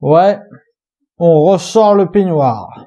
Ouais, on ressort le peignoir.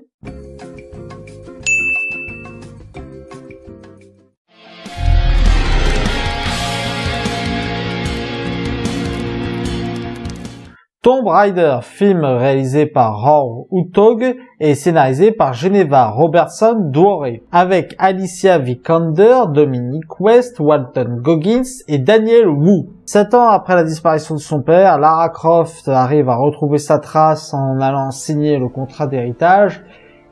Tomb Raider, film réalisé par Roar Uthaug et scénarisé par Geneva Robertson Dwyer, avec Alicia Vikander, Dominic West, Walton Goggins et Daniel Wu. 7 ans après la disparition de son père, Lara Croft arrive à retrouver sa trace en allant signer le contrat d'héritage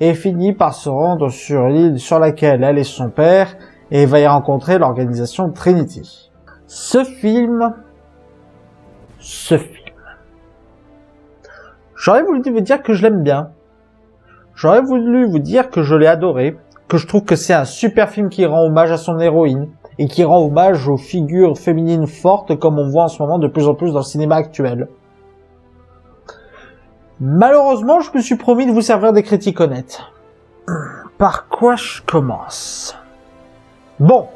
et finit par se rendre sur l'île sur laquelle elle et son père et va y rencontrer l'organisation Trinity. Ce film... J'aurais voulu vous dire que je l'aime bien. J'aurais voulu vous dire que je l'ai adoré, que je trouve que c'est un super film qui rend hommage à son héroïne et qui rend hommage aux figures féminines fortes comme on voit en ce moment de plus en plus dans le cinéma actuel. Malheureusement, je me suis promis de vous servir des critiques honnêtes. Par quoi je commence? Bon,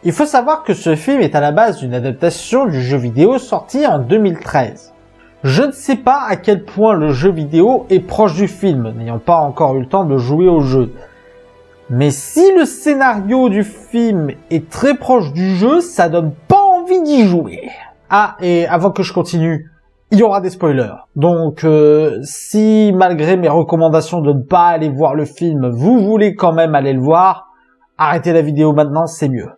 il faut savoir que ce film est à la base une adaptation du jeu vidéo sorti en 2013. Je ne sais pas à quel point le jeu vidéo est proche du film, n'ayant pas encore eu le temps de jouer au jeu. Mais si le scénario du film est très proche du jeu, ça donne pas envie d'y jouer. Ah, et avant que je continue, il y aura des spoilers. Donc, si malgré mes recommandations de ne pas aller voir le film, vous voulez quand même aller le voir, arrêtez la vidéo maintenant, c'est mieux.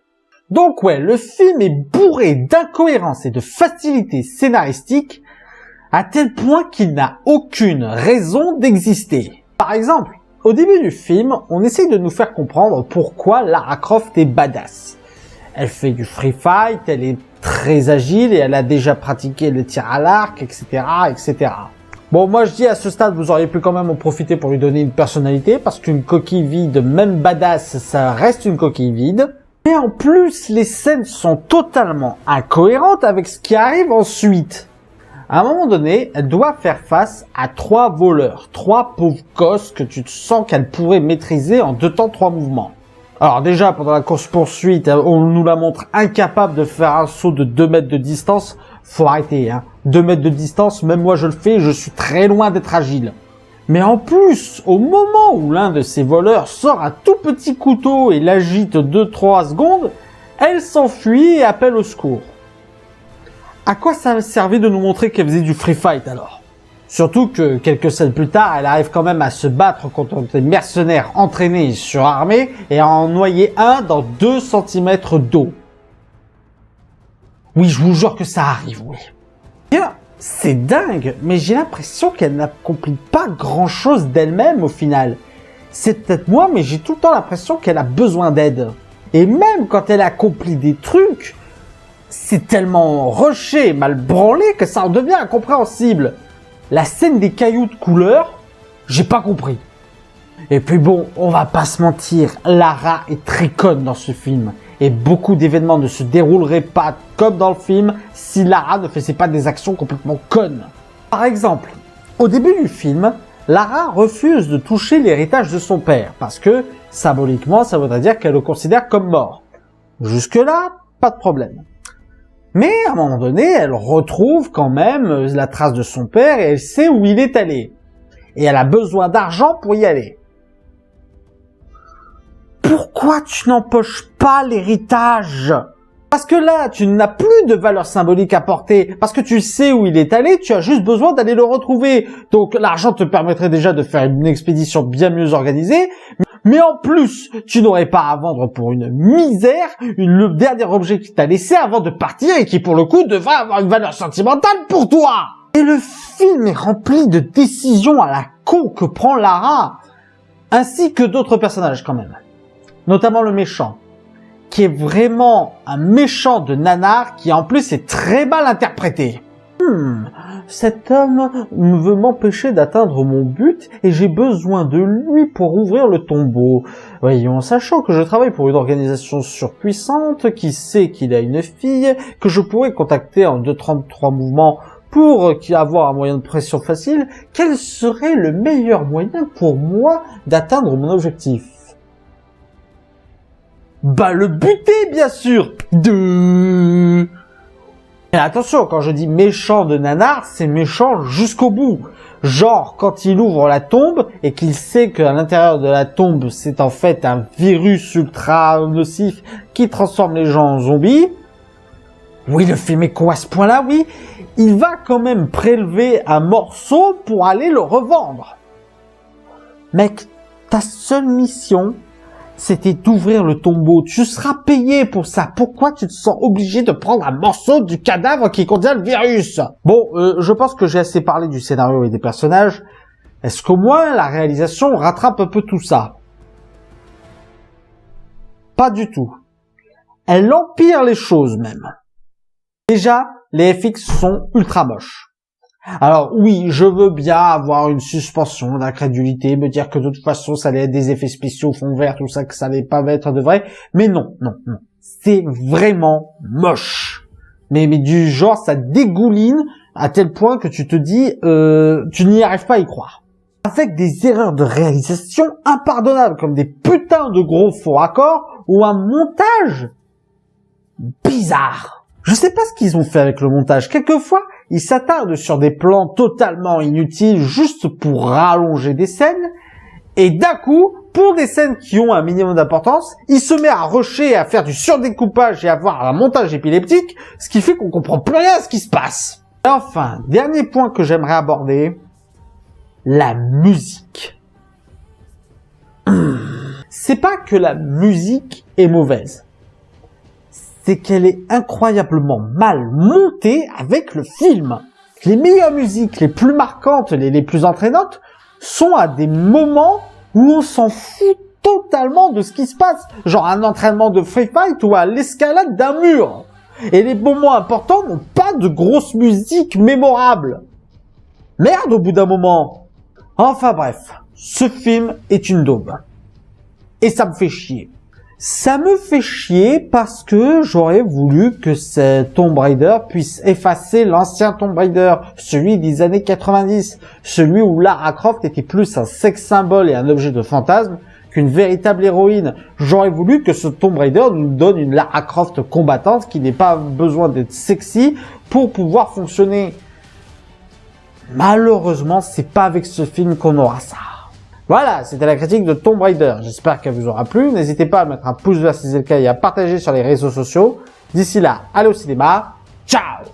Donc ouais, le film est bourré d'incohérences et de facilité scénaristique, à tel point qu'il n'a aucune raison d'exister. Par exemple, au début du film, on essaye de nous faire comprendre pourquoi Lara Croft est badass. Elle fait du free fight, elle est très agile et elle a déjà pratiqué le tir à l'arc, etc., etc. Bon, moi je dis à ce stade, vous auriez pu quand même en profiter pour lui donner une personnalité, parce qu'une coquille vide, même badass, ça reste une coquille vide. Et en plus, les scènes sont totalement incohérentes avec ce qui arrive ensuite. À un moment donné, elle doit faire face à 3 voleurs, 3 pauvres gosses que tu te sens qu'elle pourrait maîtriser en 2 temps 3 mouvements. Alors déjà, pendant la course-poursuite, on nous la montre incapable de faire un saut de 2 mètres de distance. Faut arrêter, hein. 2 mètres de distance, même moi je le fais, je suis très loin d'être agile. Mais en plus, au moment où l'un de ces voleurs sort un tout petit couteau et l'agite 2-3 secondes, elle s'enfuit et appelle au secours. À quoi ça servait de nous montrer qu'elle faisait du free fight alors? Surtout que quelques scènes plus tard, elle arrive quand même à se battre contre des mercenaires entraînés et surarmés et à en noyer un dans 2 cm d'eau. Oui, je vous jure que ça arrive, oui. Bien, c'est dingue, mais j'ai l'impression qu'elle n'accomplit pas grand chose d'elle-même au final. C'est peut-être moi, mais j'ai tout le temps l'impression qu'elle a besoin d'aide. Et même quand elle accomplit des trucs, c'est tellement rushé, mal branlé que ça en devient incompréhensible. La scène des cailloux de couleur, j'ai pas compris. Et puis bon, on va pas se mentir, Lara est très conne dans ce film. Et beaucoup d'événements ne se dérouleraient pas comme dans le film si Lara ne faisait pas des actions complètement connes. Par exemple, au début du film, Lara refuse de toucher l'héritage de son père parce que, symboliquement, ça voudrait dire qu'elle le considère comme mort. Jusque-là, pas de problème. Mais à un moment donné, elle retrouve quand même la trace de son père et elle sait où il est allé. Et elle a besoin d'argent pour y aller. Pourquoi tu n'empoches pas l'héritage? Parce que là, tu n'as plus de valeur symbolique à porter. Parce que tu sais où il est allé, tu as juste besoin d'aller le retrouver. Donc l'argent te permettrait déjà de faire une expédition bien mieux organisée. Mais en plus, tu n'aurais pas à vendre pour une misère le dernier objet qu'il t'a laissé avant de partir et qui pour le coup devrait avoir une valeur sentimentale pour toi. Et le film est rempli de décisions à la con que prend Lara, ainsi que d'autres personnages quand même. Notamment le méchant, qui est vraiment un méchant de nanar qui en plus est très mal interprété. Cet homme veut m'empêcher d'atteindre mon but et j'ai besoin de lui pour ouvrir le tombeau. Voyons, sachant que je travaille pour une organisation surpuissante qui sait qu'il a une fille, que je pourrais contacter en 2-33 mouvements pour avoir un moyen de pression facile, quel serait le meilleur moyen pour moi d'atteindre mon objectif? Bah le buter bien sûr. Et attention, quand je dis méchant de nanar, c'est méchant jusqu'au bout. Genre, quand il ouvre la tombe et qu'il sait qu'à l'intérieur de la tombe, c'est en fait un virus ultra nocif qui transforme les gens en zombies. Oui, le film est con à ce point-là, oui. Il va quand même prélever un morceau pour aller le revendre. Mec, ta seule mission, c'était d'ouvrir le tombeau. Tu seras payé pour ça. Pourquoi tu te sens obligé de prendre un morceau du cadavre qui contient le virus? Bon, je pense que j'ai assez parlé du scénario et des personnages. Est-ce qu'au moins la réalisation rattrape un peu tout ça? Pas du tout. Elle empire les choses même. Déjà, les FX sont ultra moches. Alors oui, je veux bien avoir une suspension d'incrédulité, me dire que de toute façon ça allait être des effets spéciaux, fond vert, tout ça, que ça allait pas être de vrai, mais non. C'est vraiment moche. Mais du genre, ça dégouline à tel point que tu te dis, tu n'y arrives pas à y croire. Avec des erreurs de réalisation impardonnables, comme des putains de gros faux raccords, ou un montage bizarre. Je sais pas ce qu'ils ont fait avec le montage. Quelquefois, ils s'attardent sur des plans totalement inutiles juste pour rallonger des scènes. Et d'un coup, pour des scènes qui ont un minimum d'importance, il se met à rusher, à faire du surdécoupage et à avoir un montage épileptique, ce qui fait qu'on comprend plus rien à ce qui se passe. Et enfin, dernier point que j'aimerais aborder, la musique. C'est pas que la musique est mauvaise. C'est qu'elle est incroyablement mal montée avec le film. Les meilleures musiques, les plus marquantes, les plus entraînantes, sont à des moments où on s'en fout totalement de ce qui se passe. Genre un entraînement de free fight ou à l'escalade d'un mur. Et les moments importants n'ont pas de grosse musique mémorable. Merde au bout d'un moment. Enfin bref, ce film est une daube. Et ça me fait chier. Ça me fait chier parce que j'aurais voulu que ce Tomb Raider puisse effacer l'ancien Tomb Raider, celui des années 90, celui où Lara Croft était plus un sex symbole et un objet de fantasme qu'une véritable héroïne. J'aurais voulu que ce Tomb Raider nous donne une Lara Croft combattante qui n'ait pas besoin d'être sexy pour pouvoir fonctionner. Malheureusement, c'est pas avec ce film qu'on aura ça. Voilà, c'était la critique de Tomb Raider. J'espère qu'elle vous aura plu. N'hésitez pas à mettre un pouce vert si c'est le cas et à partager sur les réseaux sociaux. D'ici là, allez au cinéma. Ciao!